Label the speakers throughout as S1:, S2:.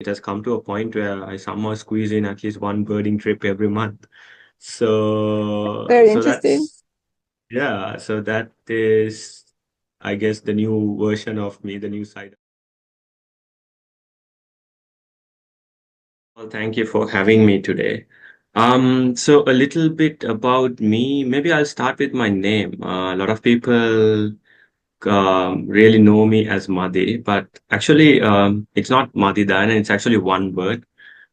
S1: has come to a point where I somehow squeeze in at least one birding trip every month. So,
S2: Very
S1: so
S2: interesting.
S1: that's yeah. So that is, I guess, the new version of me, the new side. Well, thank you for having me today. So a little bit about me. Maybe I'll start with my name. A lot of people really know me as Mathi, but actually, it's not Mathi Dayanan. It's actually one word.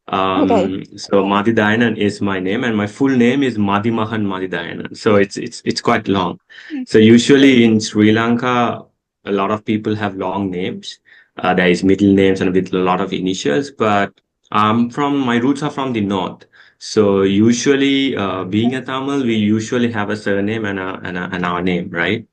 S2: Okay.
S1: So Mathi Dayanan is my name, and my full name is Madhimahan Mathi Dayanan. So it's quite long. So usually in Sri Lanka, a lot of people have long names. There is middle names and with a lot of initials, but my roots are from the north. So usually, being a Tamil, we usually have a surname and our name, right?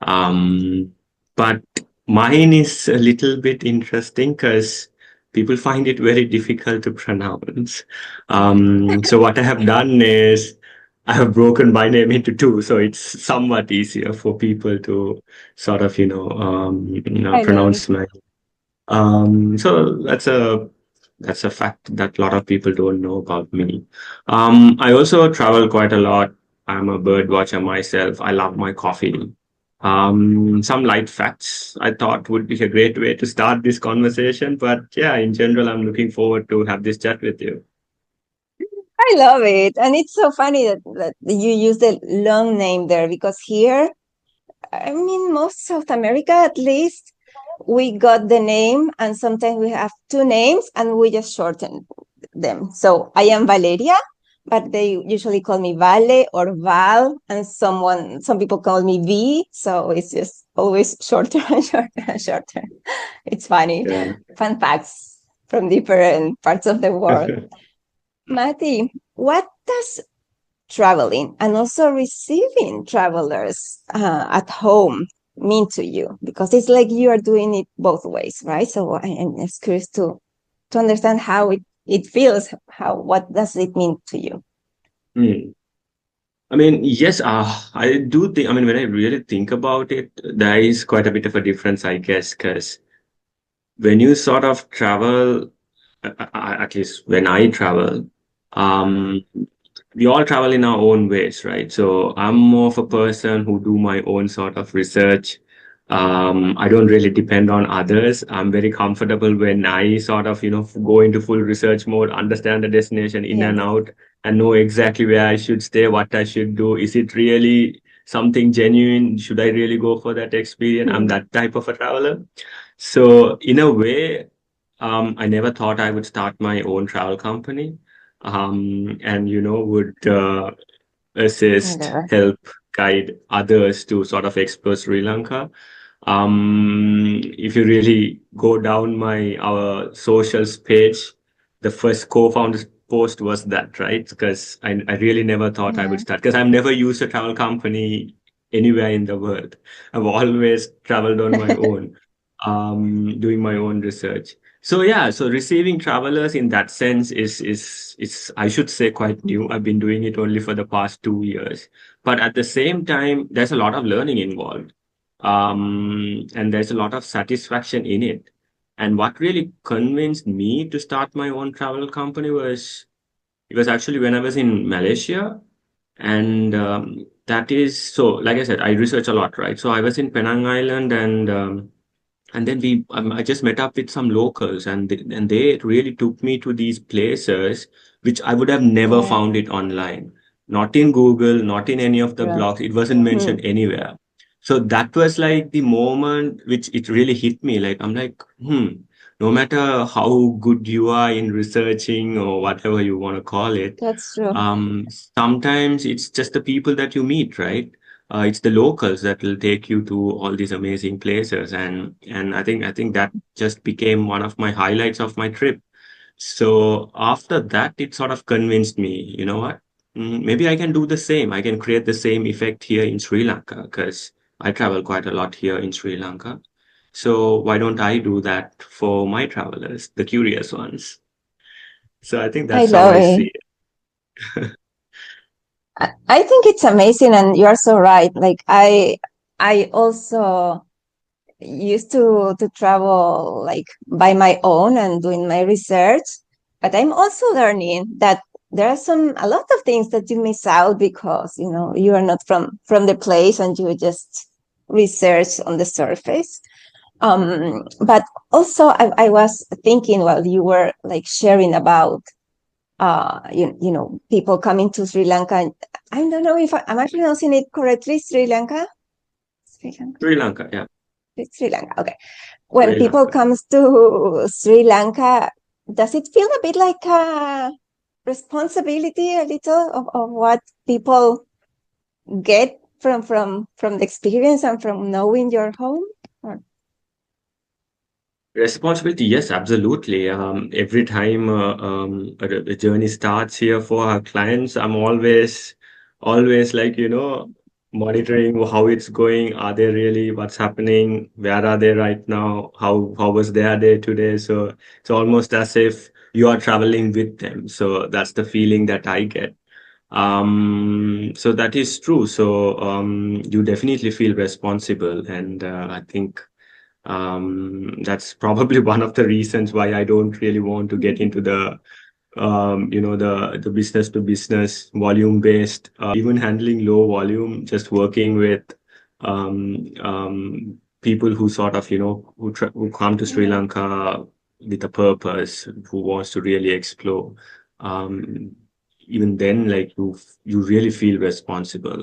S1: Um, but mine is a little bit interesting because people find it very difficult to pronounce. So what I have done is I have broken my name into two, so it's somewhat easier for people to sort of,
S2: I love it.
S1: pronounce my. So that's a fact that a lot of people don't know about me. I also travel quite a lot. I'm a bird watcher myself. I love my coffee. Some light facts I thought would be a great way to start this conversation. But yeah, in general, I'm looking forward to have this chat with you.
S2: I love it. And it's so funny that you use the long name there because here, I mean, most South America at least, we got the name and sometimes we have two names and we just shorten them. So I am Valeria, but they usually call me Vale or Val, and some people call me V. So it's just always shorter and shorter and shorter. It's funny.
S1: Yeah.
S2: Fun facts from different parts of the world. Mati, what does traveling and also receiving travelers at home mean to you? Because it's like you are doing it both ways, right? So I'm just curious to understand how it feels. What does it mean to you?
S1: Hmm. I mean, yes, I do think, I mean, when I really think about it, there is quite a bit of a difference, I guess, because when you sort of travel, at least when I travel, um, we all travel in our own ways, right? So I'm more of a person who do my own sort of research. I don't really depend on others. I'm very comfortable when I sort of, go into full research mode, understand the destination in and
S2: Yes.
S1: out, and know exactly where I should stay, what I should do. Is it really something genuine? Should I really go for that experience? I'm
S2: Hmm.
S1: that type of a traveler. So in a way, I never thought I would start my own travel company, and would assist,
S2: Yeah.
S1: help, guide others to sort of explore Sri Lanka. If you really go down my our socials page, the first co-founders post was that, right? Because I really never thought I would
S2: Yeah.
S1: start because I've never used a travel company anywhere in the world. I've always traveled on my own, doing my own research. So yeah, so receiving travelers in that sense is I should say quite new. I've been doing it only for the past 2 years, but at the same time, there's a lot of learning involved, and there's a lot of satisfaction in it. And what really convinced me to start my own travel company was it was actually when I was in Malaysia, and that is so. Like I said, I research a lot, right? So I was in Penang Island, and then I just met up with some locals, and they really took me to these places which I would have never
S2: Yeah.
S1: found it online, not in Google, not in any of the
S2: True.
S1: blogs. It wasn't
S2: Hmm.
S1: mentioned anywhere. So that was like the moment which it really hit me. Like I'm like, no matter how good you are in researching or whatever you want to call it,
S2: That's true.
S1: sometimes it's just the people that you meet, right? It's the locals that will take you to all these amazing places, and I think that just became one of my highlights of my trip. So after that, it sort of convinced me, you know what? Maybe I can do the same. I can create the same effect here in Sri Lanka because I travel quite a lot here in Sri Lanka. So why don't I do that for my travelers, the curious ones? So I think
S2: I
S1: that's how
S2: love
S1: I
S2: it.
S1: see it.
S2: I think it's amazing, and you are so right. Like I also used to travel like by my own and doing my research, but I'm also learning that there are a lot of things that you miss out because you are not from the place and you just research on the surface. But also I was thinking while you were like sharing about people coming to Sri Lanka. I don't know if am I pronouncing it correctly, Sri Lanka. Sri Lanka.
S1: Sri Lanka, yeah,
S2: Sri Lanka. Okay. When
S1: Sri
S2: people
S1: Lanka.
S2: comes to Sri Lanka, does it feel a bit like a responsibility, a little of what people get from the experience and from knowing your home? Or-
S1: Responsibility, yes, absolutely. Every time a journey starts here for our clients, I'm always like, monitoring how it's going. Are they really, what's happening? Where are they right now? How was their day today? So it's almost as if you are traveling with them. So that's the feeling that I get. So that is true. So you definitely feel responsible, and I think that's probably one of the reasons why I don't really want to get into the business to business volume based, even handling low volume, just working with people who sort of, who come to Sri
S2: Yeah,
S1: Lanka with a purpose, who wants to really explore. Um, Even then, like you really feel responsible.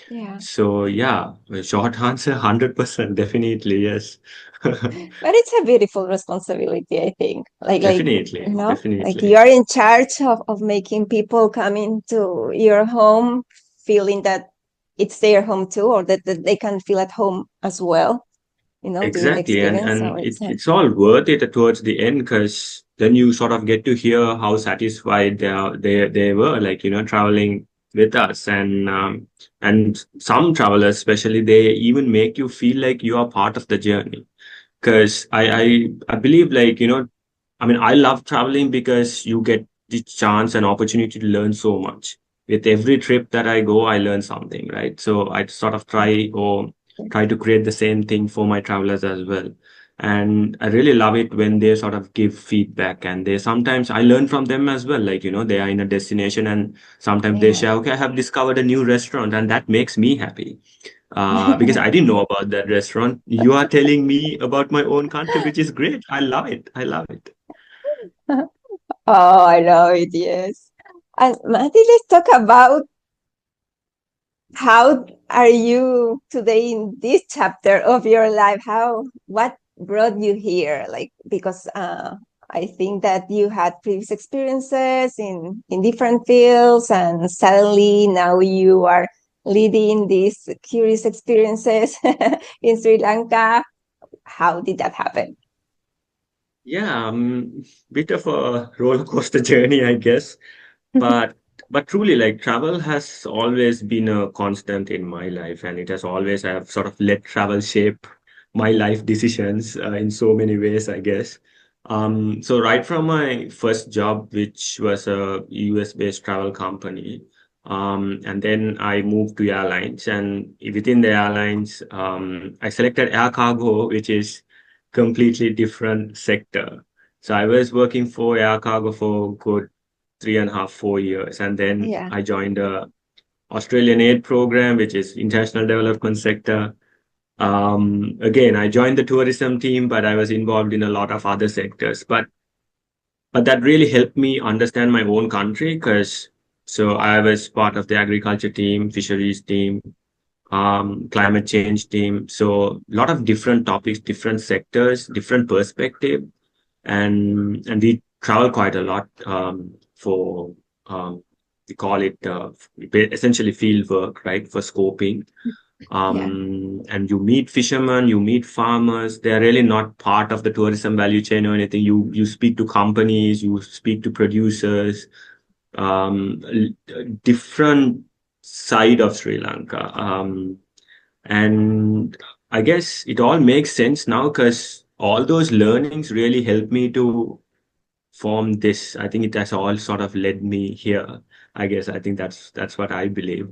S2: yeah.
S1: So yeah, a short answer, 100%, definitely, yes.
S2: But it's a beautiful responsibility, I think.
S1: Definitely,
S2: Like
S1: definitely.
S2: you're in charge of making people come into your home feeling that it's their home too, or that they can feel at home as well, during the
S1: Exactly, and
S2: experience. So
S1: and
S2: it's
S1: it's all worth it towards the end because then you sort of get to hear how satisfied they were, like traveling with us, and some travelers, especially, they even make you feel like you are part of the journey. Because I believe, like I mean, I love traveling because you get the chance and opportunity to learn so much. With every trip that I go, I learn something, right? So I sort of try to create the same thing for my travelers as well. And I really love it when they sort of give feedback, and they sometimes I learn from them as well. Like, they are in a destination and sometimes they
S2: yeah.
S1: share, okay, I have discovered a new restaurant, and that makes me happy. Because I didn't know about that restaurant. You are telling me about my own country, which is great. I love it. I love it.
S2: Oh, I know it, yes. And Mati, let's talk about how are you today in this chapter of your life? What brought you here? Like, because I think that you had previous experiences in different fields, and suddenly now you are leading these curious experiences in Sri Lanka. How did that happen?
S1: Yeah, bit of a roller coaster journey, I guess. But but truly, like travel has always been a constant in my life, and it has always I have sort of let travel shape my life decisions in so many ways, I guess. So right from my first job, which was a US based travel company, and then I moved to airlines, and within the airlines, I selected air cargo, which is completely different sector. So I was working for air cargo for good 3.5, 4 years. And then
S2: Yeah.
S1: I joined a Australian aid program, which is international development sector. Again, I joined the tourism team, but I was involved in a lot of other sectors. But that really helped me understand my own country because so I was part of the agriculture team, fisheries team, climate change team. So a lot of different topics, different sectors, different perspective, and we travel quite a lot for we call it essentially field work, right, for scoping.
S2: Yeah.
S1: And you meet fishermen, you meet farmers. They are really not part of the tourism value chain or anything. You speak to companies, you speak to producers, different side of Sri Lanka. And I guess it all makes sense now because all those learnings really helped me to form this. I think it has all sort of led me here. I guess I think that's what I believe.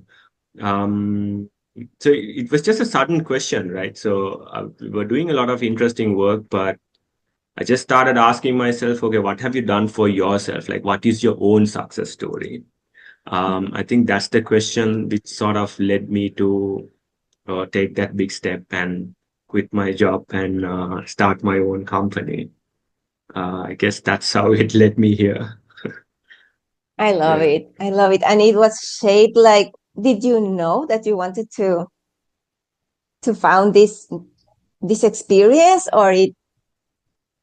S1: So it was just a sudden question, right? So we were doing a lot of interesting work, but I just started asking myself, okay, what have you done for yourself? Like, what is your own success story? I think that's the question which sort of led me to take that big step and quit my job and start my own company. I guess that's how it led me here.
S2: I love
S1: Yeah.
S2: it. I love it. And it was shaped like, did you know that you wanted to found this experience, or it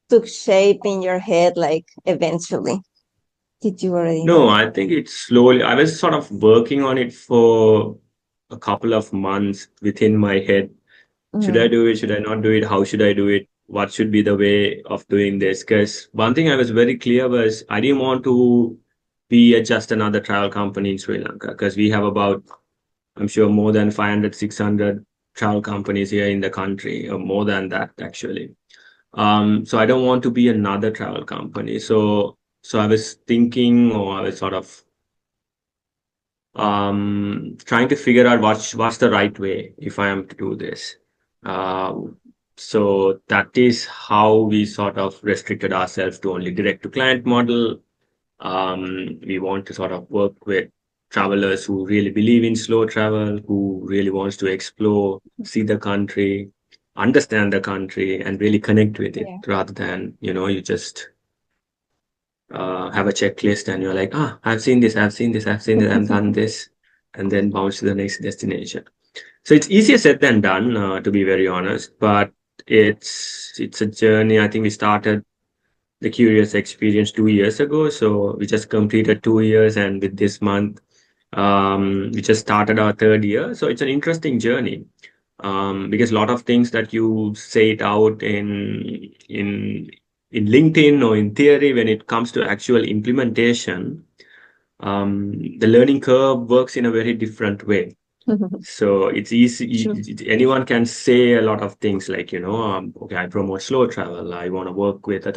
S2: took shape in your head like eventually? Did you already
S1: No,
S2: know?
S1: I think it's slowly. I was sort of working on it for a couple of months within my head. Should I
S2: Mm,
S1: do it? Should I not do it? How should I do it? What should be the way of doing this? Because one thing I was very clear was I didn't want to be just another travel company in Sri Lanka because we have about, I'm sure, more than 500, 600 travel companies here in the country, or more than that, actually. So I don't want to be another travel company. So I was thinking, or I was sort of trying to figure out what's the right way if I am to do this. So that is how we sort of restricted ourselves to only direct to client model. We want to sort of work with travelers who really believe in slow travel, who really wants to explore, see the country, understand the country, and really connect with it,
S2: yeah.
S1: rather than, you just have a checklist and you're like, I've seen this, I've seen this, I've seen this, I've done this, and then bounce to the next destination. So it's easier said than done, to be very honest, but it's a journey. I think we started the Curious Experience 2 years ago. So we just completed 2 years, and with this month, we just started our third year. So it's an interesting journey, because a lot of things that you say it out in LinkedIn or in theory, when it comes to actual implementation, the learning curve works in a very different way. So it's easy.
S2: True.
S1: Anyone can say a lot of things like, okay, I promote slow travel. I want to work with a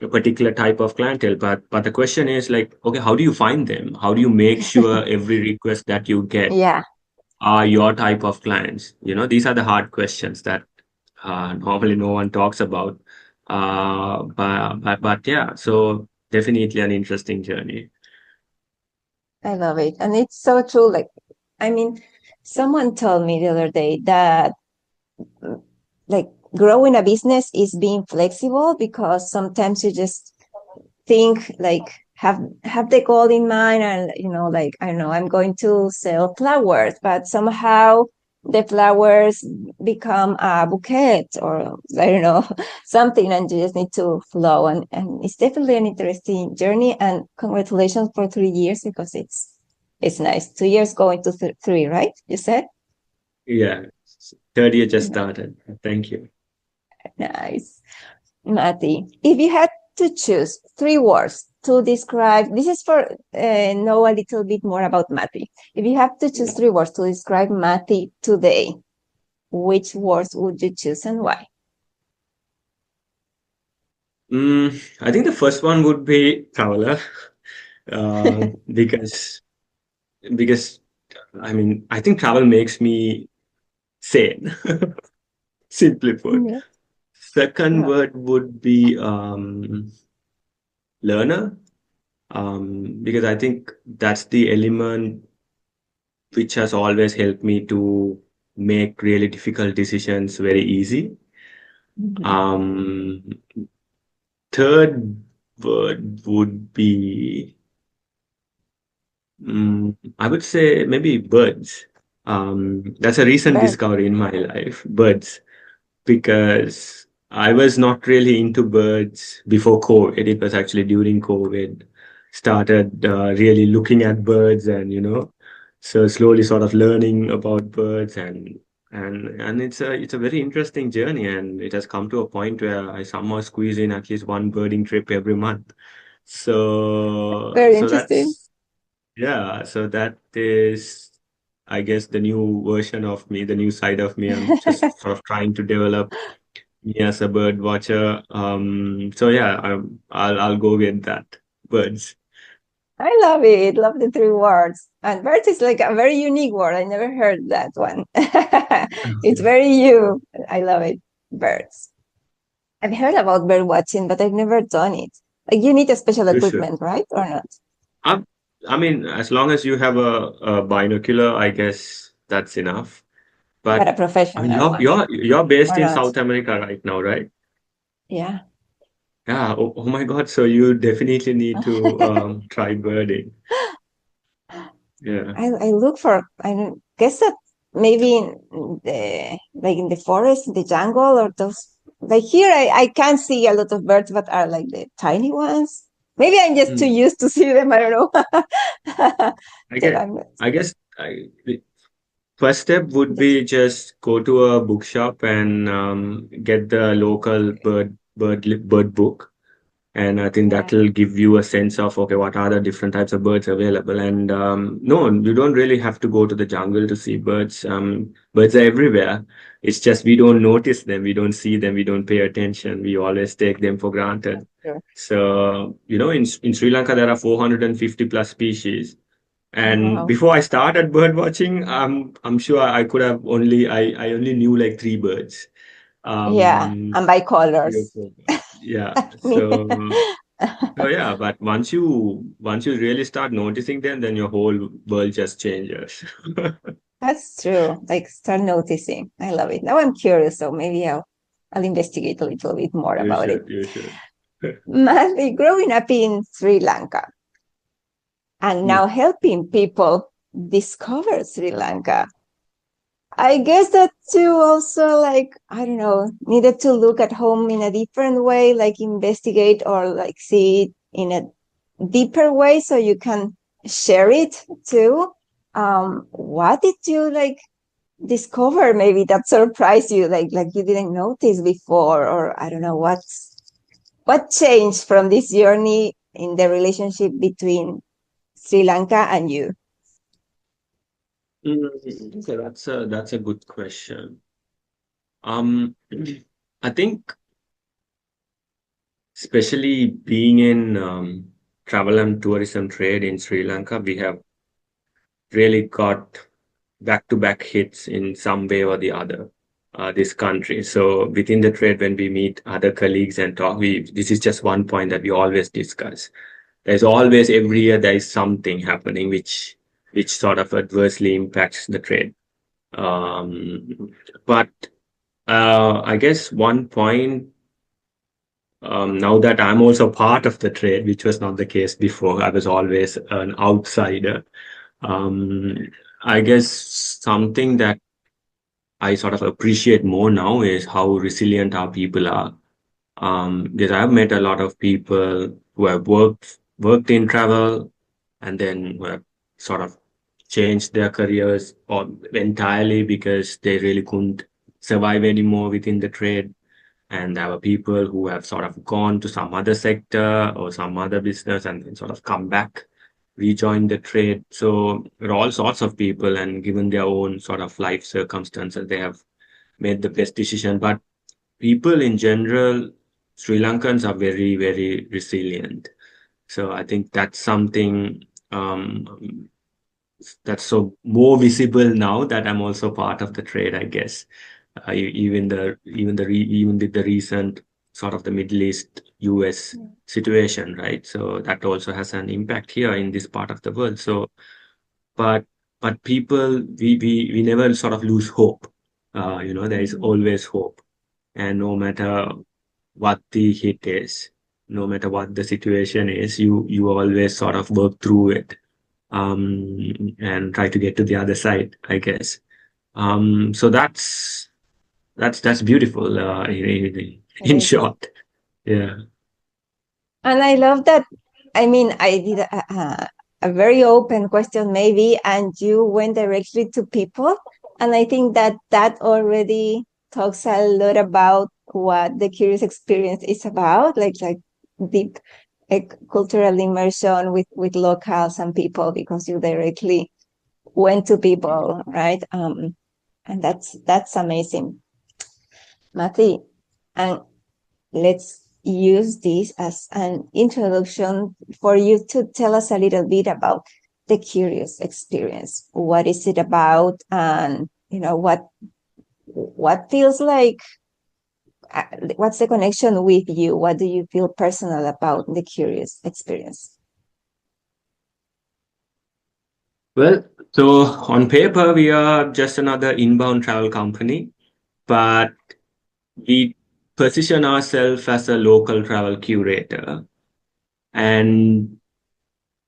S1: particular type of clientele. But the question is like, okay, how do you find them? How do you make sure every request that you get
S2: Yeah,
S1: are your type of clients? These are the hard questions that normally no one talks about. But yeah, so definitely an interesting journey.
S2: I love it. And it's so true. Like, I mean, someone told me the other day that mm, like growing a business is being flexible, because sometimes you just think like have the goal in mind, and like, I don't know, I'm going to sell flowers, but somehow the flowers become a bouquet, or I don't know, something, and you just need to flow. And it's definitely an interesting journey, and congratulations for 3 years, because it's nice. 2 years going to three, right, you said?
S1: Yeah, third year just started. Thank you.
S2: Nice. Mati, if you had to choose 3 words to describe, this is for know a little bit more about Mati. If you have to choose 3 words to describe Mati today, which words would you choose and why?
S1: I think the first one would be traveler, uh, because because I mean I think travel makes me sane, simply put.
S2: Yeah.
S1: Second
S2: Well,
S1: word would be learner, because I think that's the element which has always helped me to make really difficult decisions very easy.
S2: mhm.
S1: Um, Third word would be, I would say maybe birds. That's a recent
S2: Bird.
S1: discovery in my life, birds, because I was not really into birds before COVID. It was actually during COVID, started really looking at birds, and so slowly sort of learning about birds, and it's a very interesting journey, and it has come to a point where I somehow squeeze in at least one birding trip every month. So
S2: Very
S1: so
S2: interesting.
S1: that's yeah, so that is, I guess, the new version of me, the new side of me. I'm just sort of trying to develop me as a bird watcher. So yeah, I'll go with that. Birds.
S2: I love it. Love the three words. And birds is like a very unique word. I never heard that one. It's
S1: Okay.
S2: very you. I love it. Birds. I've heard about bird watching, but I've never done it. Like you need a special
S1: You should.
S2: equipment, right? Or not?
S1: Um, I mean, as long as you have a binocular, I guess that's enough.
S2: But
S1: But
S2: a
S1: I mean,
S2: professional one
S1: you're based
S2: or
S1: in
S2: not?
S1: South America right now, right?
S2: Yeah.
S1: Yeah. Oh my God. So you definitely need to try birding. Yeah.
S2: I look for, I don't guess that maybe in the, like in the forest, in the jungle, or those, like here, I can see a lot of birds, but are like the tiny ones. Maybe I'm just too
S1: Hmm.
S2: used to see them. I don't know.
S1: I
S2: That
S1: guess.
S2: I'm not.
S1: I guess. The first step would
S2: Just,
S1: be just go to a bookshop and get the local bird book. And I think
S2: yeah.
S1: that will give you a sense of, okay, what are the different types of birds available. And no, you don't really have to go to the jungle to see birds. Birds are everywhere. It's just we don't notice them, we don't see them, we don't pay attention. We always take them for granted.
S2: Sure.
S1: So, in Sri Lanka, there are 450 plus species. And
S2: Wow.
S1: before I started bird watching, I'm sure I could have I only knew like three birds.
S2: Yeah.
S1: Um,
S2: And by
S1: Three or
S2: colors.
S1: four birds. Yeah.
S2: Me.
S1: So yeah, but once you really start noticing them, then your whole world just changes.
S2: That's true. Like start noticing. I love it. Now I'm curious, so maybe I'll investigate a little bit more
S1: You
S2: about it.
S1: should, you should.
S2: Mathi, growing up in Sri Lanka and
S1: Hmm.
S2: now helping people discover Sri Lanka. I guess that too also like, I don't know, needed to look at home in a different way, like investigate or like see it in a deeper way so you can share it too. What did you like discover maybe that surprised you like you didn't notice before, or I don't know what changed from this journey in the relationship between Sri Lanka and you?
S1: Okay, that's a good question. Um, I think especially being in travel and tourism trade in Sri Lanka, we have really got back-to-back hits in some way or the other, this country. So within the trade, when we meet other colleagues and talk, this is just one point that we always discuss. There's always every year there is something happening which sort of adversely impacts the trade. But I guess one point, now that I'm also part of the trade, which was not the case before, I was always an outsider. Um, I guess something that I sort of appreciate more now is how resilient our people are. Because I've met a lot of people who have worked in travel and then who have sort of changed their careers or entirely because they really couldn't survive anymore within the trade. And there were people who have sort of gone to some other sector or some other business and then sort of come back, rejoin the trade. So there are all sorts of people, and given their own sort of life circumstances, they have made the best decision. But people in general, Sri Lankans are very, very resilient. So I think that's something that's so more visible now that I'm also part of the trade, I guess. Even with the recent sort of the Middle East US situation, right? So that also has an impact here in this part of the world. So, but people, we never sort of lose hope. There is
S2: Mhm.
S1: always hope, and no matter what the hit is, no matter what the situation is, you always sort of work through it, and try to get to the other side, I guess. So that's beautiful,
S2: It
S1: in
S2: is.
S1: short. Yeah.
S2: And I love that. I mean, I did a very open question, maybe, and you went directly to people. And I think that that already talks a lot about what the curious experience is about, like deep cultural immersion with locals and people, because you directly went to people, right? And that's amazing, Mathi. And let's use this as an introduction for you to tell us a little bit about the curious experience. What is it about, and what feels like? What's the connection with you? What do you feel personal about the curious experience?
S1: Well, so on paper, we are just another inbound travel company, but we position ourselves as a local travel curator. And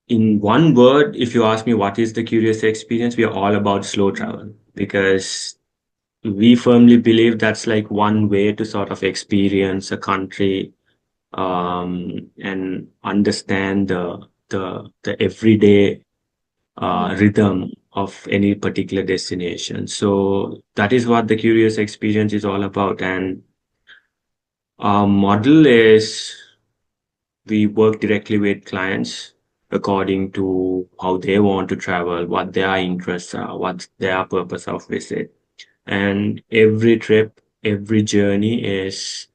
S1: in one word, if you ask me what is the curious experience, we are all about slow travel because we firmly believe that's like one way to sort of experience a country and understand the everyday
S2: Yeah.
S1: rhythm of any particular destination. So that is what the curious experience is all about. And our model is we work directly with clients according to how they want to travel, what their interests are, what's their purpose of visit. And every trip, every journey is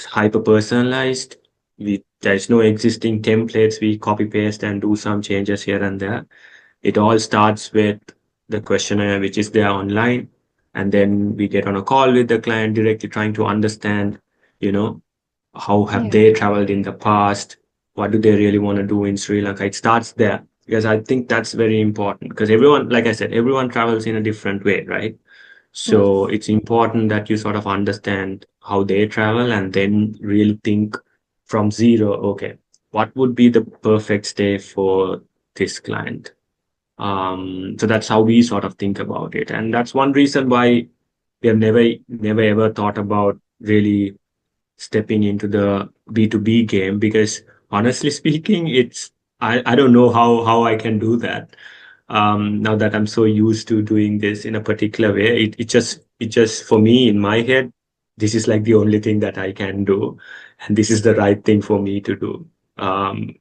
S1: hyper personalized. There's no existing templates. We copy paste and do some changes here and there. It all starts with the questionnaire, which is there online. And then we get on a call with the client directly trying to understand, you know, how have
S2: Yeah.
S1: they traveled in the past? What do they really want to do in Sri Lanka? It starts there because I think that's very important because everyone, like I said, everyone travels in a different way, right? So
S2: Yes.
S1: it's important that you sort of understand how they travel and then really think from zero, okay, what would be the perfect stay for this client? So that's how we sort of think about it. And that's one reason why we have never ever thought about really stepping into the B2B game because honestly speaking, I don't know how I can do that. Now that I'm so used to doing this in a particular way, it just for me in my head, this is like the only thing that I can do, and this is the right thing for me to do. Um,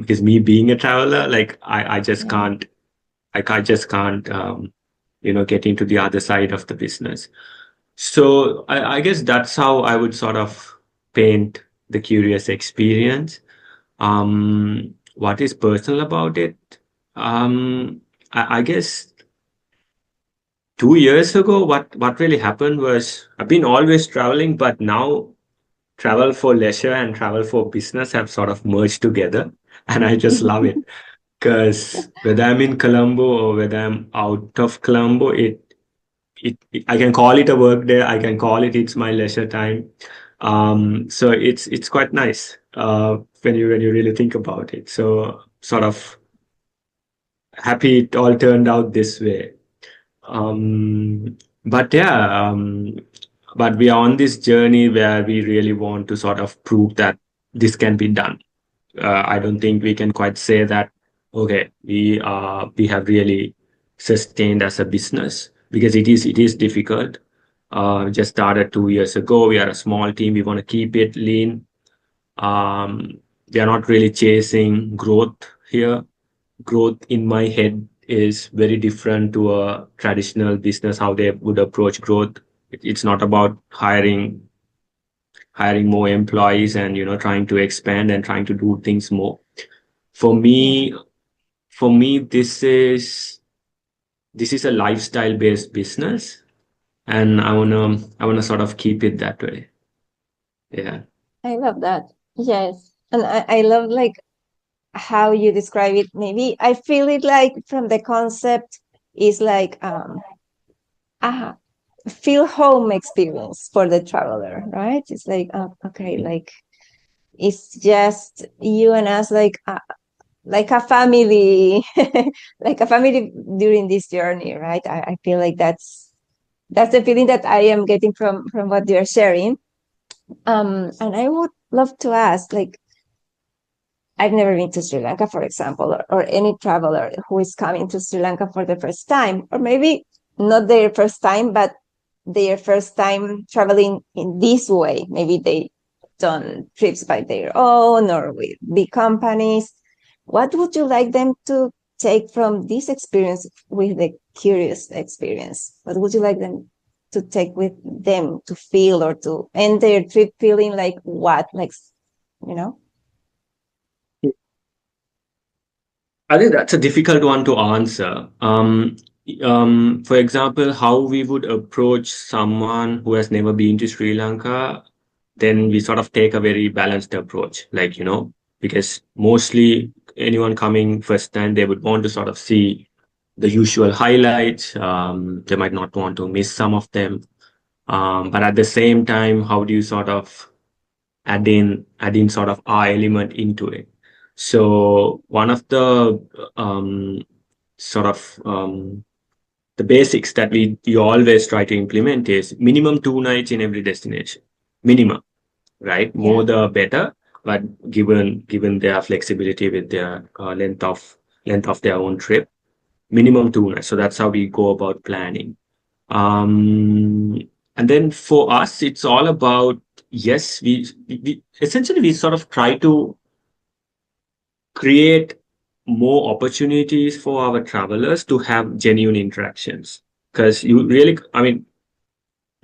S1: because me being a traveler, like I just
S2: Yeah.
S1: can't I just can't get into the other side of the business. So I guess that's how I would sort of paint the curious experience. What is personal about it? I guess 2 years ago, what really happened was I've been always traveling, but now travel for leisure and travel for business have sort of merged together, and I just love it because whether I'm in Colombo or whether I'm out of Colombo, I can call it a work day. I can call it's my leisure time. So it's quite nice when you really think about it. So sort of happy it all turned out this way. But yeah, but we are on this journey where we really want to sort of prove that this can be done. I don't think we can quite say that, okay, we have really sustained as a business because it is difficult. Just started 2 years ago. We are a small team. We want to keep it lean. Um, we are not really chasing growth here. Growth in my head is very different to a traditional business, how they would approach growth. It's not about hiring more employees and trying to expand and trying to do things more. For
S2: Yeah.
S1: me, this is a lifestyle based business, and I wanna sort of keep it that way. Yeah.
S2: I love that. Yes. And I love like how you describe it. Maybe I feel it like from the concept is like a feel home experience for the traveler, right? It's like okay, like it's just you and us, like a family, like a family during this journey, right? I feel like that's the feeling that I am getting from what you're sharing. And I would love to ask, like, I've never been to Sri Lanka, for example, or any traveler who is coming to Sri Lanka for the first time, or maybe not their first time, but their first time traveling in this way. Maybe they done trips by their own or with big companies. What would you like them to take from this experience with the curious experience? What would you like them? to take with them to feel or to end their trip feeling like what? Like, you know?
S1: I think that's a difficult one to answer. For example, how we would approach someone who has never been to Sri Lanka, then we sort of take a very balanced approach, like, because mostly anyone coming first time, they would want to sort of see the usual highlights. They might not want to miss some of them. But at the same time, how do you sort of add in sort of our element into it? So one of the sort of the basics that we always try to implement is minimum 2 nights in every destination. Minimum, right? More
S2: Yeah.
S1: the better, but given their flexibility with their length of their own trip, minimum 2 nights. So that's how we go about planning. Um, and then for us, it's all about, yes, we essentially we sort of try to create more opportunities for our travelers to have genuine interactions. Because you really, I mean,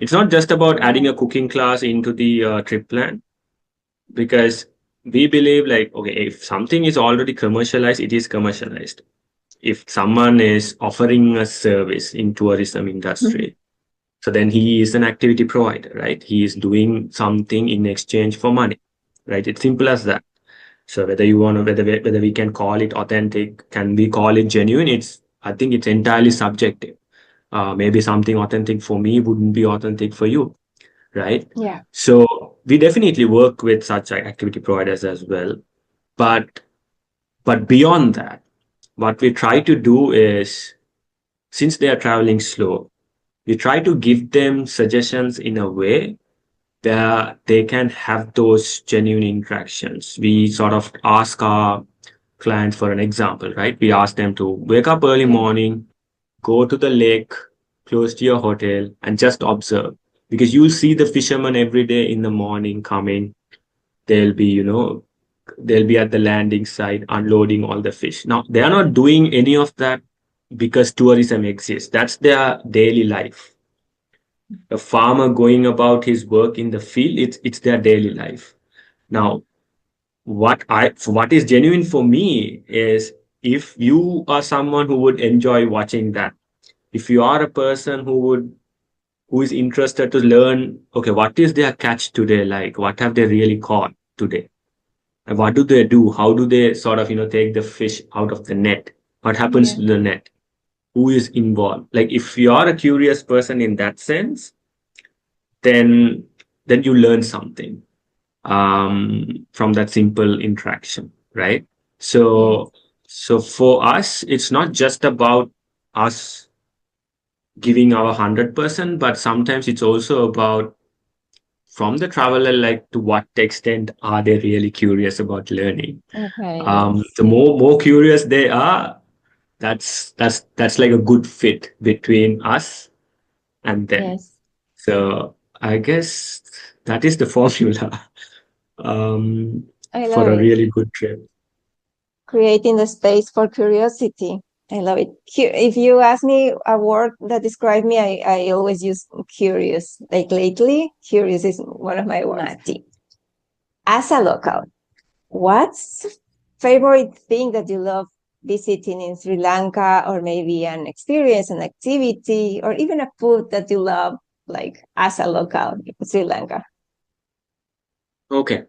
S1: it's not just about
S2: Yeah.
S1: adding a cooking class into the trip plan, because we believe like, okay, if something is already commercialized, it is commercialized. If someone is offering a service in tourism industry, so then he is an activity provider, right? He is doing something in exchange for money, right? It's simple as that. So whether you want to, whether we can call it authentic, can we call it genuine? I think it's entirely subjective. Maybe something authentic for me wouldn't be authentic for you, right?
S2: Yeah.
S1: So we definitely work with such activity providers as well. But beyond that, what we try to do is, since they are traveling slow, we try to give them suggestions in a way that they can have those genuine interactions. We sort of ask our clients for an example, right? We ask them to wake up early
S2: Yeah.
S1: morning, go to the lake close to your hotel, and just observe. Because you'll see the fishermen every day in the morning coming. They'll be, they'll be at the landing site unloading all the fish. Now, they are not doing any of that because tourism exists. That's their daily life. A farmer going about his work in the field, it's their daily life. Now, what is genuine for me is, if you are someone who would enjoy watching that, if you are a person who is interested to learn, okay, what is their catch today like? What have they really caught today? And what do they do? How do they sort of, take the fish out of the net? What happens
S2: Yeah.
S1: to the net? Who is involved? Like, if you are a curious person in that sense, then you learn something from that simple interaction, right?
S2: Yes.
S1: So for us, it's not just about us giving our 100%, but sometimes it's also about, from the traveler, like, to what extent are they really curious about learning.
S2: Okay. Yes.
S1: The more curious they are, that's like a good fit between us and them.
S2: Yes.
S1: So I guess that is the formula
S2: I
S1: for
S2: love
S1: a
S2: it.
S1: really good trip.
S2: Creating the space for curiosity. I love it. If you ask me a word that describe me, I always use curious. Like lately, curious is one of my words. Mathi. As a local, what's favorite thing that you love visiting in Sri Lanka, or maybe an experience, an activity, or even a food that you love, like as a local in Sri Lanka?
S1: Okay.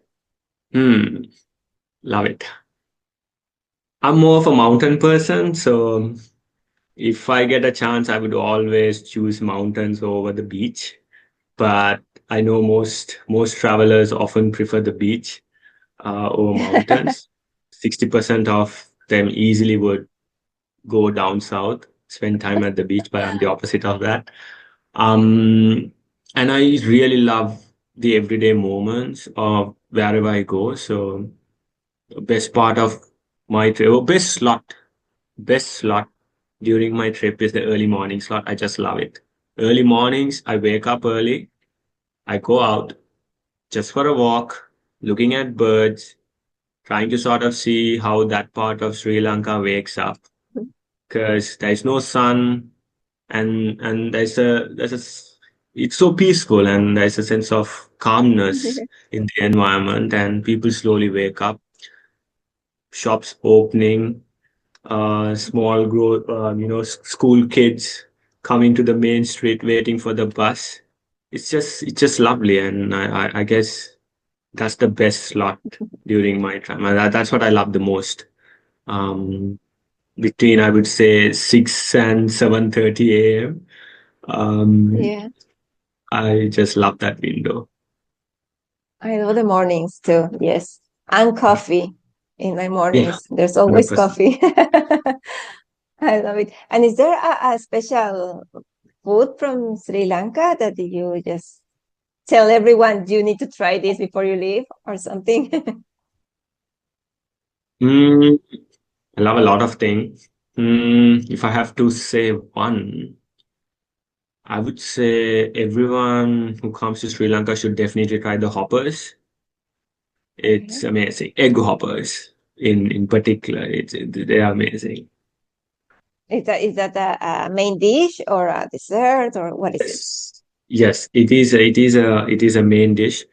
S1: Love it. I'm more of a mountain person, so if I get a chance, I would always choose mountains over the beach. But I know most travelers often prefer the beach over mountains. 60% of them easily would go down south, spend time at the beach, but I'm the opposite of that. Um, and I really love the everyday moments of wherever I go. So best part of my trip, or best slot during my trip is the early morning slot. I just love it. Early mornings, I wake up early, I go out just for a walk, looking at birds, trying to sort of see how that part of Sri Lanka wakes up, because there's no sun, and there's a it's so peaceful, and there's a sense of calmness in the environment, and people slowly wake up, shops opening, small growth, school kids coming to the main street waiting for the bus. It's just lovely, and I guess that's the best slot during my time. And that's what I love the most. Um, Between, I would say, 6 and 7:30 a.m. Um,
S2: Yeah,
S1: I just love that window.
S2: I love the mornings too. Yes, and coffee in my
S1: Yeah,
S2: mornings. There's always
S1: 100%.
S2: coffee. I love it. And is there a special food from Sri Lanka that you just tell everyone you need to try this before you leave or something?
S1: Mm, I love a lot of things. If I have to say one, I would say everyone who comes to Sri Lanka should definitely try the hoppers. It's
S2: Okay.
S1: amazing. Egg hoppers in particular, they're amazing.
S2: Is that a main dish or a dessert or what is it?
S1: Yes, yes, it is a main dish.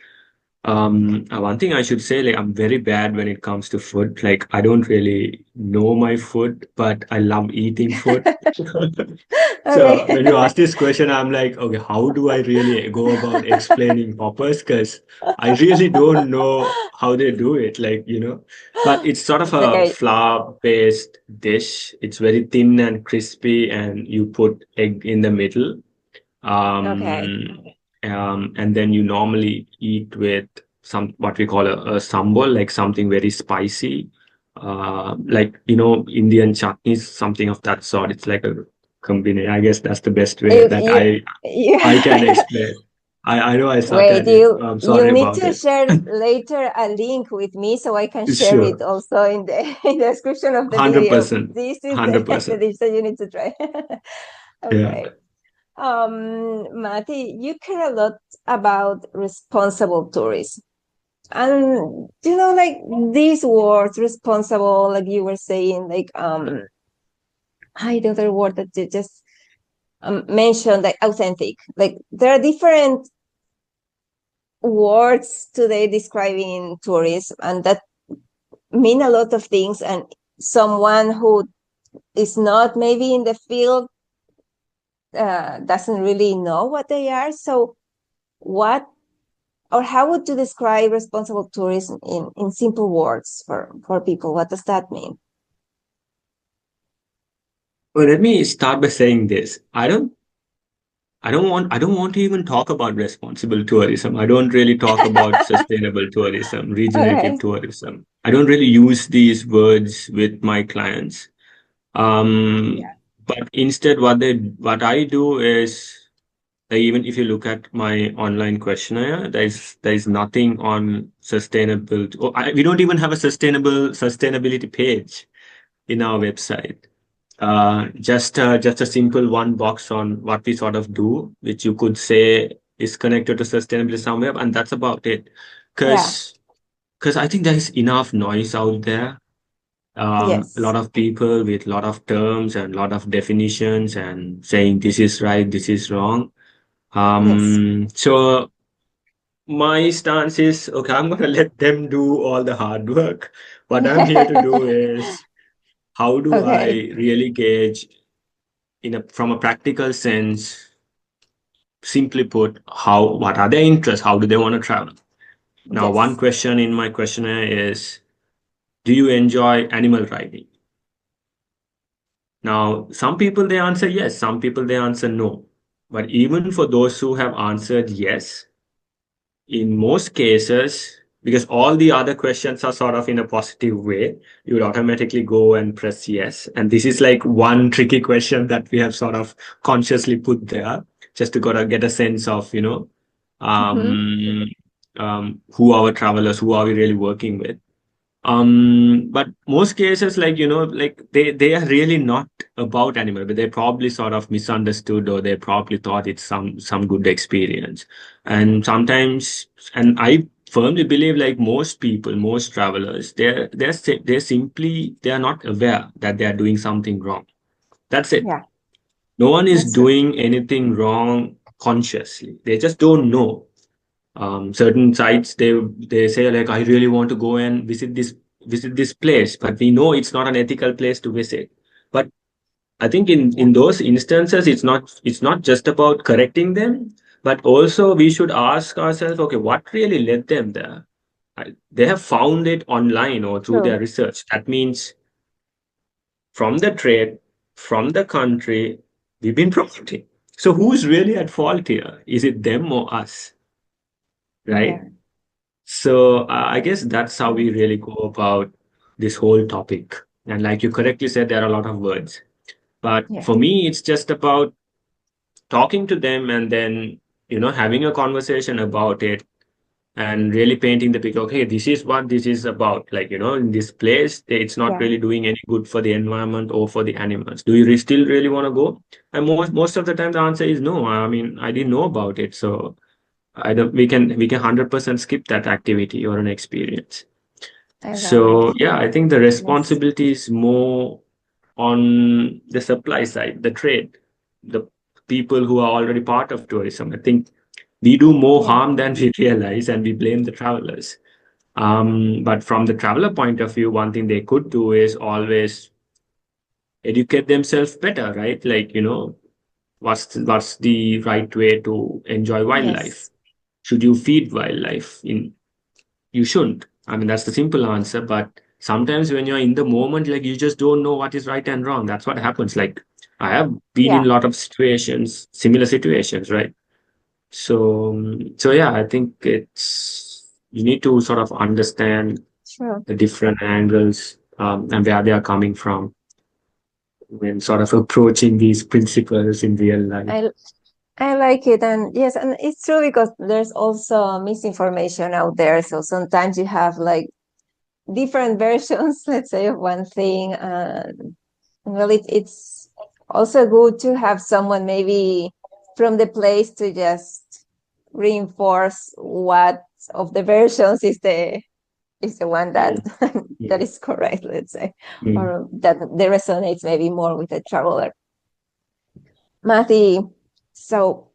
S1: One thing I should say, like I'm very bad when it comes to food. Like I don't really know my food, but I love eating food.
S2: Okay.
S1: So when you ask this question, I'm like, okay, how do I really go about explaining poppers? Because I really don't know how they do it. But it's sort of
S2: It's
S1: a
S2: okay.
S1: flour-based dish. It's very thin and crispy, and you put egg in the middle.
S2: Okay.
S1: Um, and then you normally eat with some what we call a sambal, like something very spicy, like Indian chutneys, something of that sort. It's like a combination. I guess that's the best way
S2: You,
S1: that
S2: you,
S1: I can
S2: you
S1: explain. I know I
S2: Wait,
S1: started it.
S2: you
S1: I'm
S2: you
S1: sorry
S2: need
S1: about
S2: to
S1: it.
S2: share later a link with me so I can share it
S1: Sure,
S2: also in the in the description of the
S1: hundred
S2: video.
S1: percent,
S2: This is the,
S1: hundred
S2: the
S1: percent.
S2: dish that you need to try.
S1: Yeah.
S2: Okay. Mati, you care a lot about responsible tourism. And like these words, responsible, like you were saying, like the other word that you just mentioned, like authentic. Like there are different words today describing tourism, and that mean a lot of things. And someone who is not maybe in the field doesn't really know what they are. So, what or how would you describe responsible tourism in simple words for people? What does that mean?
S1: Well, let me start by saying this. I don't want to even talk about responsible tourism. I don't really talk about sustainable tourism, regenerative
S2: Okay.
S1: tourism. I don't really use these words with my clients. Um,
S2: Yeah.
S1: but instead, what I do is, like, even if you look at my online questionnaire, there's nothing on sustainable. We don't even have a sustainability page in our website. Just a simple one box on what we sort of do, which you could say is connected to sustainability somewhere, and that's about it.
S2: Yeah.
S1: Because I think there's enough noise out there. A
S2: Yes.
S1: lot of people with a lot of terms and a lot of definitions and saying this is right, this is wrong.
S2: Yes.
S1: So my stance is okay, I'm gonna let them do all the hard work. What I'm here to do is how do I
S2: Okay.
S1: really gauge from a practical sense, simply put, what are their interests? How do they want to travel? Now, one
S2: Yes.
S1: question in my questionnaire is, do you enjoy animal riding? Now, some people they answer yes, some people they answer no. But even for those who have answered yes, in most cases, because all the other questions are sort of in a positive way, you would automatically go and press yes. And this is like one tricky question that we have sort of consciously put there just to gotta get a sense of,
S2: Hmm.
S1: um, who are our travelers, who are we really working with. But most cases, like, like they are really not about animal, but they probably sort of misunderstood, or they probably thought it's some good experience. And sometimes, and I firmly believe, like most people, most travelers, they are not aware that they are doing something wrong. That's it.
S2: Yeah.
S1: No one is
S2: That's true.
S1: doing anything wrong consciously. They just don't know. Certain sites, they say like, I really want to go and visit this place, but we know it's not an ethical place to visit. But I think
S2: Yeah.
S1: in those instances, it's not just about correcting them, but also we should ask ourselves, okay, what really led them there? They have found it online or through
S2: True.
S1: their research. That means from the trade, from the country, we've been profiting. So who's really at fault here? Is it them or us? Right?
S2: Yeah.
S1: So I guess that's how we
S2: Right.
S1: really go about this whole topic. And like you correctly said, there are a lot of words. But
S2: Yeah.
S1: for me, it's just about talking to them and then, having a conversation about it and really painting the picture. Okay, this is what this is about. Like, in this place, it's not
S2: Yeah.
S1: really doing any good for the environment or for the animals. Do you still really want to go? And most of the time, the answer is no. I mean, I didn't know about it, so I don't. We can 100% skip that activity or an experience.
S2: I love it.
S1: So yeah, I think the
S2: Yes.
S1: responsibility is more on the supply side, the trade, the people who are already part of tourism. I think we do more
S2: Yeah.
S1: harm than we realize, and we blame the travelers. But from the traveler point of view, one thing they could do is always educate themselves better, right? Like, what's the right way to enjoy wildlife?
S2: Yes.
S1: Should you feed wildlife? You shouldn't. I mean, that's the simple answer. But sometimes when you're in the moment, like you just don't know what is right and wrong. That's what happens. Like I have been in
S2: Yeah.
S1: a lot of situations, similar situations, right? So yeah, I think it's you need to sort of understand
S2: True.
S1: the different angles and where they are coming from when sort of approaching these principles in real life.
S2: I I like it, and yes, and it's true because there's also misinformation out there. So sometimes you have like different versions, let's say, of one thing. Well, it's also good to have someone maybe from the place to just reinforce what of the versions is the one that
S1: Mm,
S2: that
S1: mm,
S2: is correct, let's say,
S1: mm.
S2: or that resonates maybe more with the traveler. Mathi, so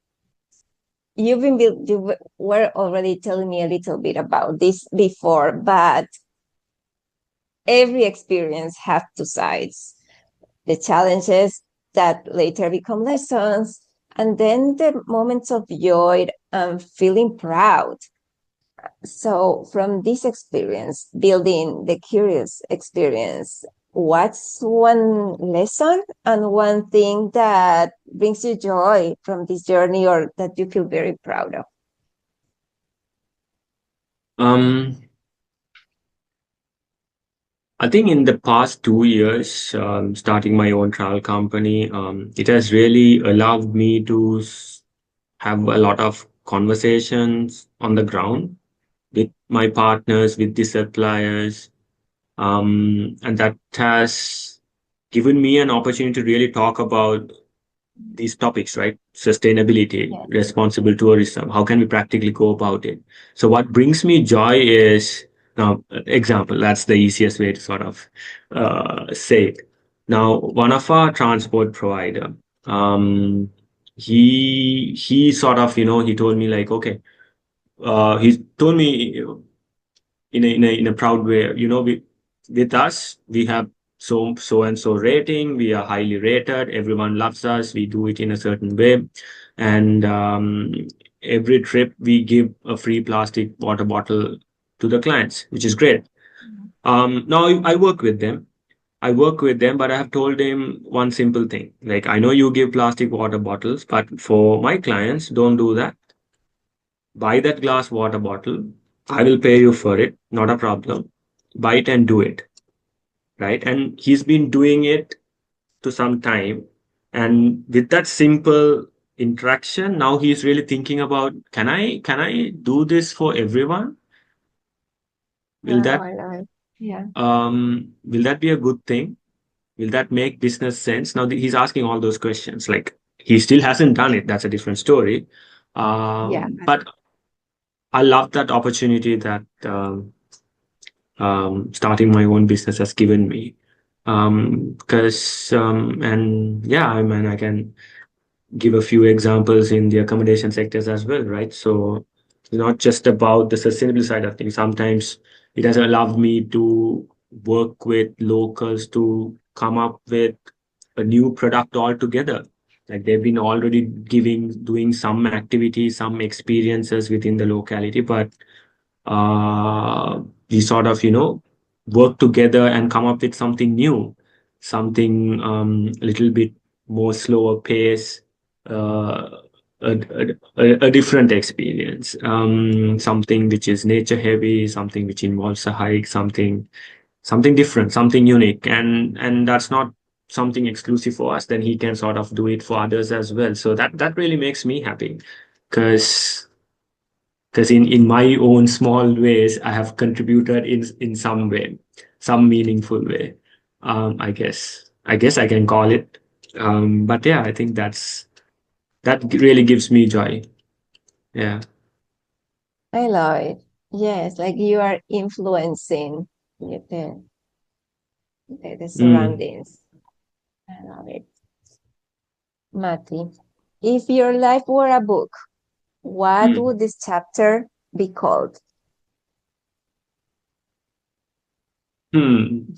S2: you were already telling me a little bit about this before, but every experience has two sides: the challenges that later become lessons, and then the moments of joy and feeling proud. So, from this experience, building the curious experience, what's one lesson and one thing that brings you joy from this journey or that you feel very proud of?
S1: Um, I think in the past 2 years, starting my own travel company, it has really allowed me to have a lot of conversations on the ground with my partners, with the suppliers, and that has given me an opportunity to really talk about these topics, right? Sustainability,
S2: Yes.
S1: responsible tourism. How can we practically go about it? So what brings me joy is now example. That's the easiest way to sort of say it. Now, one of our transport provider, um, he sort of he told me like, okay, he told me in a proud way. With us, we have so and so rating. We are highly rated. Everyone loves us. We do it in a certain way, and every trip we give a free plastic water bottle to the clients, which is great. Now I work with them. But I have told them one simple thing. Like, I know you give plastic water bottles, but for my clients, don't do that. Buy that glass water bottle. I will pay you for it. Not a problem. Buy it and do it. Right. And he's been doing it to some time. And with that simple interaction, now he's really thinking about, can I do this for everyone? Will
S2: Wow,
S1: that
S2: I love it. Yeah.
S1: will that be a good thing? Will that make business sense? Now he's asking all those questions. Like, he still hasn't done it. That's a different story.
S2: Yeah.
S1: But I love that opportunity that starting my own business has given me. Because and yeah, I mean, I can. give a few examples in the accommodation sectors as well, right? So it's not just about the sustainable side of things. Sometimes it has allowed me to work with locals to come up with a new product altogether. Like they've been already doing some activities, some experiences within the locality, but uh, we sort of, work together and come up with something new, something a little bit more slower pace, uh, a different experience, something which is nature heavy, something which involves a hike, something different, something unique, and that's not something exclusive for us. Then he can sort of do it for others as well. So that really makes me happy, because in my own small ways I have contributed in some way, some meaningful way. I guess I can call it. But yeah, I think that really gives me joy. Yeah.
S2: I love it. Yes, like you are influencing the
S1: Mm.
S2: surroundings. I love it. Mati, if your life were a book, what
S1: Mm.
S2: would this chapter be called?
S1: Hmm.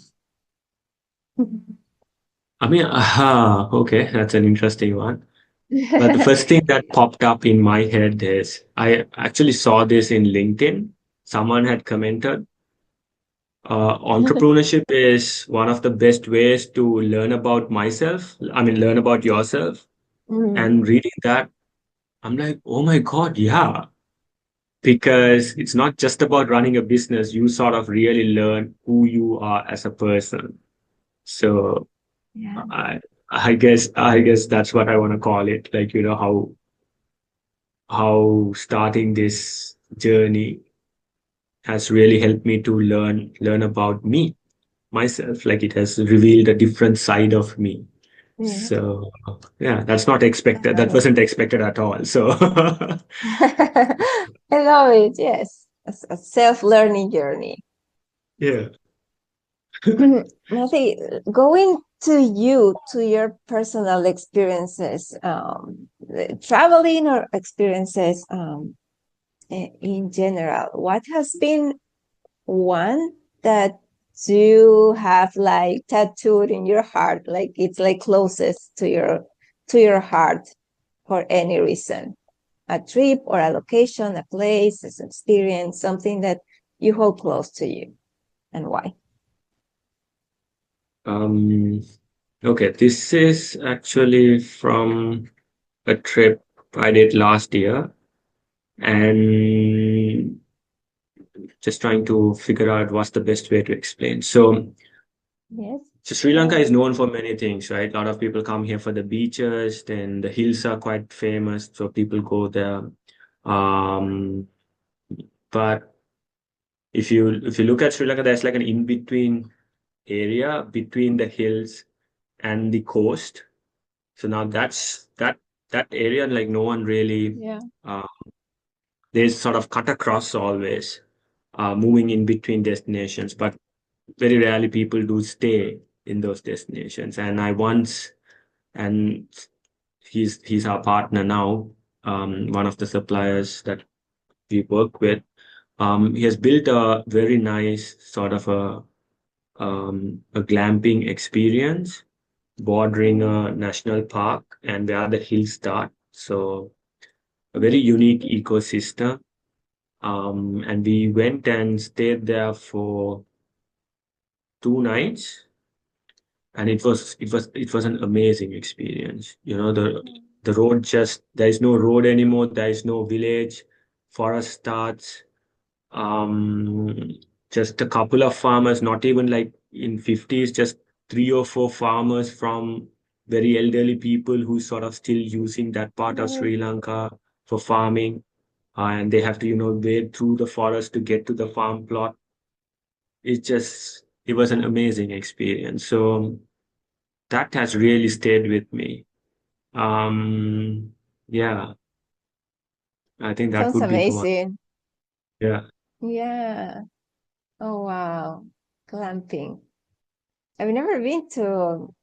S1: I mean, okay, that's an interesting one. But the first thing that popped up in my head is I actually saw this in LinkedIn. Someone had commented, entrepreneurship is one of the best ways to learn about myself. I mean, learn about yourself.
S2: Mm,
S1: And reading that, I'm like, oh my God, yeah. Because it's not just about running a business. You sort of really learn who you are as a person. So
S2: yeah.
S1: I, I guess that's what I want to call it. Like, how starting this journey has really helped me to learn about myself. Like it has revealed a different side of me.
S2: Yeah,
S1: So yeah, that's not
S2: I
S1: expected.
S2: love
S1: That
S2: it.
S1: wasn't expected at all. So
S2: I love it. Yes, a self-learning journey.
S1: yeah.
S2: Mati, going to your personal experiences, traveling or experiences in general, what has been one that you have like tattooed in your heart, like it's like closest to your heart for any reason? A trip or a location, a place, an experience, something that you hold close to you, and why?
S1: Um, okay, this is actually from a trip I did last year, and just trying to figure out what's the best way to explain.
S2: Yes,
S1: So Sri
S2: go
S1: Lanka
S2: ahead.
S1: is known for many things, right? A lot of people come here for the beaches, then the hills are quite famous, so people go there. Um, but if you look at Sri Lanka, there's like an in-between area between the hills and the coast. So now that area, like no one really,
S2: Yeah.
S1: uh, they sort of cut across always, moving in between destinations, but very rarely people do stay in those destinations. And he's our partner now, one of the suppliers that we work with. He has built a very nice sort of a glamping experience bordering a national park and where the hills start. So a very unique ecosystem. And we went and stayed there for 2 nights, and it was an amazing experience. The road, just there is no road anymore. There is no village. Forest starts. Um, just a couple of farmers, not even like in 50s, just 3 or 4 farmers from very elderly people who sort of still using that part of
S2: Mm.
S1: Sri Lanka for farming. And they have to, wade through the forest to get to the farm plot. It was an amazing experience. So that has really stayed with me. Um, yeah, I think that
S2: Sounds
S1: would be the one.
S2: amazing.
S1: Yeah.
S2: Yeah. Oh, wow. Glamping. I've never been to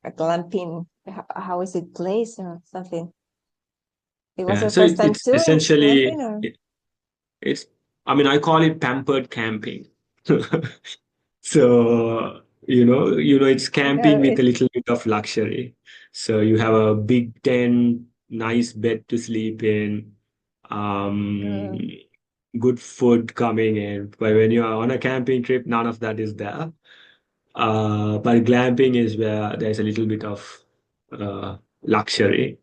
S2: a glamping how is it placed or something? It was
S1: Yeah,
S2: your
S1: so
S2: first time
S1: it's
S2: too in glamping,
S1: essentially
S2: or
S1: it's I mean I call it pampered camping. So it's
S2: I
S1: camping
S2: got
S1: with a
S2: it.
S1: little bit of luxury. So you have a big tent, nice bed to sleep in, um,
S2: Mm.
S1: good food coming in. But when you are on a camping trip, none of that is there. But glamping is where there's a little bit of luxury.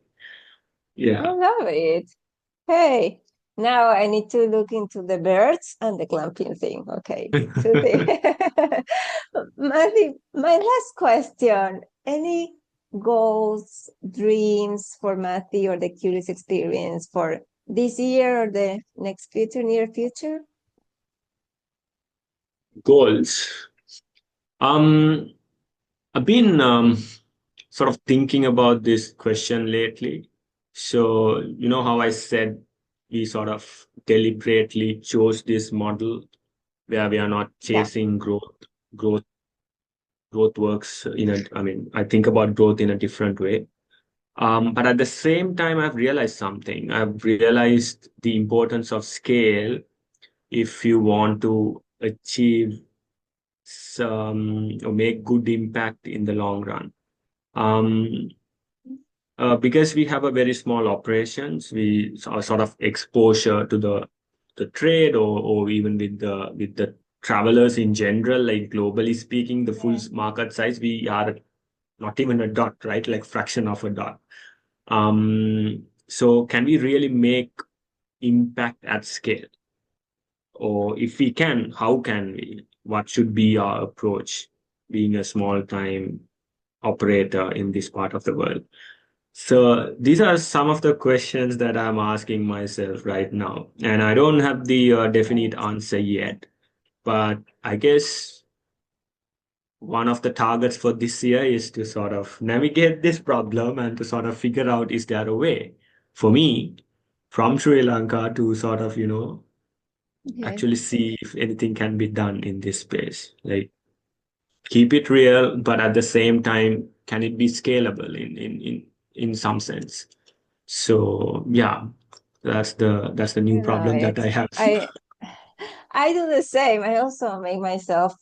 S2: I
S1: Yeah.
S2: love it. Hey, now I need to look into the birds and the glamping thing. Okay, two things. My last question. Any goals, dreams for Mathi or the curious experience for this year or the next future, near future?
S1: Goals. Um, I've been sort of thinking about this question lately. So, you know how I said we sort of deliberately chose this model where we are not
S2: Yeah.
S1: chasing growth. Growth, growth works I mean, I think about growth in a different way. But at the same time, I've realized something. I've realized the importance of scale if you want to achieve some or make good impact in the long run. Um, because we have a very small operations, we sort of exposure to the trade or even with the travelers in general, like globally speaking, the full
S2: Mm.
S1: market size, we are not even a dot, right? Like fraction of a dot. So can we really make impact at scale? Or if we can, how can we? What should be our approach being a small time operator in this part of the world? So these are some of the questions that I'm asking myself right now, and I don't have the definite
S2: Right.
S1: answer yet. But I guess one of the targets for this year is to sort of navigate this problem and to sort of figure out is there a way for me from Sri Lanka to sort of,
S2: Yeah.
S1: actually see if anything can be done in this space. Like keep it real, but at the same time, can it be scalable in some sense? So yeah, that's the
S2: I
S1: new
S2: love
S1: problem that
S2: it.
S1: I have.
S2: I I do the same. I also make myself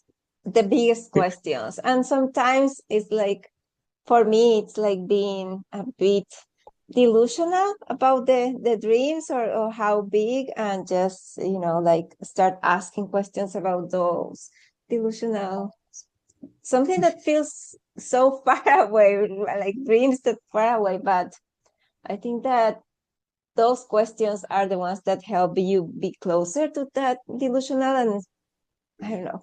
S2: the biggest questions. And sometimes it's like, for me, it's like being a bit delusional about the dreams or how big, and just, like start asking questions about those delusional, something that feels so far away, like dreams that far away. But I think that those questions are the ones that help you be closer to that delusional. And I don't know.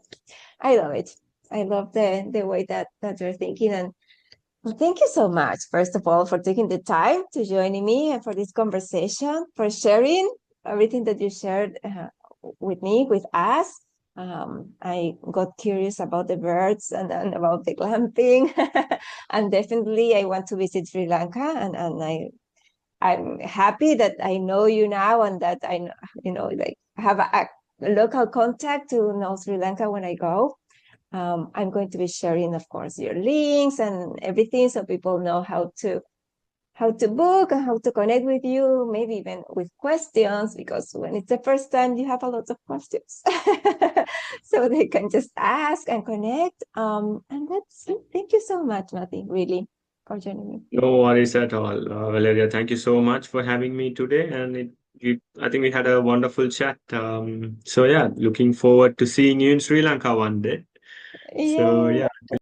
S2: I love it. I love the way that you're thinking. And well, thank you so much, first of all, for taking the time to joining me and for this conversation, for sharing everything that you shared with me, with us. I got curious about the birds and about the glamping, and definitely I want to visit Sri Lanka. I'm happy that I know you now, and that I like have a local contact to know Sri Lanka when I go. I'm going to be sharing, of course, your links and everything, so people know how to book and how to connect with you, maybe even with questions, because when it's the first time, you have a lot of questions. So they can just ask and connect. And that's it. Thank you so much, Mathi, really, for joining me.
S1: No worries at all, Valeria. Thank you so much for having me today, and I think we had a wonderful chat. So yeah, looking forward to seeing you in Sri Lanka one day. So
S2: Yeah.
S1: yeah.